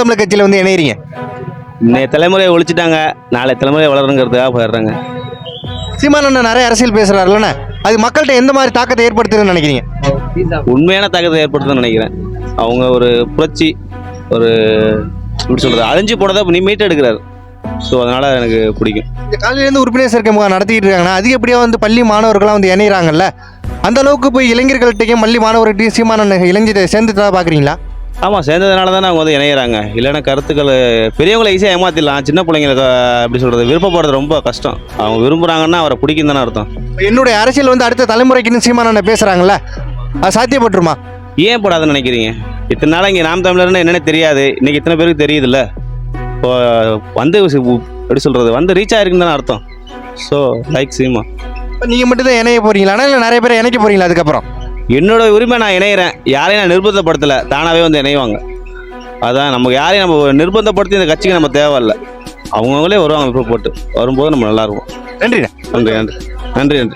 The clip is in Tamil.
தமிழர் கட்சியில் வந்து இணையறீங்க? இன்னைய தலைமுறையை ஒழிச்சிட்டாங்க, நாளை தலைமுறை வளருங்கிறதுக்காக போயிடுறாங்க. சீமானண்ணன் நிறைய அரசியல் பேசுகிறாருல்லண்ணே, அது மக்கள்கிட்ட எந்த மாதிரி தாக்கத்தை ஏற்படுத்துதுன்னு நினைக்கிறீங்க? உண்மையான தாக்கத்தை ஏற்படுத்துன்னு நினைக்கிறேன். அவங்க ஒரு புரட்சி, ஒரு எப்படி சொல்கிறது, அழிஞ்சு போனதை நீ மீட்டு எடுக்கிறாரு. ஸோ அதனால் எனக்கு பிடிக்கும். இந்த காலையிலேருந்து உறுப்பினர் சேர்க்கை முகாம் நடத்திட்டு இருக்காங்கன்னா அதிகப்படியாக வந்து பள்ளி மாணவர்கள்லாம் வந்து இணைகிறாங்கல்ல, அந்த அளவுக்கு போய் இளைஞர்கள்ட்டையும் பள்ளி மாணவர்கிட்டையும் சீமானண்ணன் இளைஞரை சேர்ந்துட்டா பார்க்குறீங்களா? ஆமாம், சேர்ந்ததுனால தானே அவங்க வந்து இணையிறாங்க. இல்லைன்னா கருத்துக்கள் பெரியவங்களை ஈஸியாக ஏமாற்றிடலாம், சின்ன பிள்ளைங்களுக்கு எப்படி சொல்கிறது, விருப்பப்படுறது ரொம்ப கஷ்டம். அவங்க விரும்புகிறாங்கன்னா அவரை பிடிக்கும் தானே அர்த்தம். என்னுடைய அரசியல் வந்து அடுத்த தலைமுறைக்குன்னு சீமானண்ணன் பேசுகிறாங்கல்ல, அது சாத்தியப்பட்டுருமா? ஏன் போடாதுன்னு நினைக்கிறீங்க? இத்தனை நாள் இங்கே நாம் தமிழர்னு என்னென்ன தெரியாது, இன்றைக்கி இத்தனை பேருக்கு தெரியுதுல்ல. இப்போ வந்து எப்படி சொல்கிறது, வந்து ரீச் ஆகிருக்குன்னு தானே அர்த்தம். So like Seema. இப்போ நீங்கள் மட்டும் தான் இணைய போகிறீங்களாண்ணா, இல்லை நிறைய பேர் இணைக்க போகிறீங்களா? அதுக்கப்புறம் என்னோட உரிமை, நான் இணையிறேன். யாரையும் நான் நிர்பந்தப்படுத்தலை, தானாகவே வந்து இணைவாங்க. அதான் நமக்கு யாரையும் நம்ம நிர்பந்தப்படுத்தி இந்த கட்சிக்கு நம்ம தேவையில்லை. அவங்கவுங்களே வருவாங்க விருப்பப்பட்டு. வரும்போது நம்ம நல்லாயிருக்கும். நன்றிண்ணே. நன்றி நன்றி நன்றி நன்றி.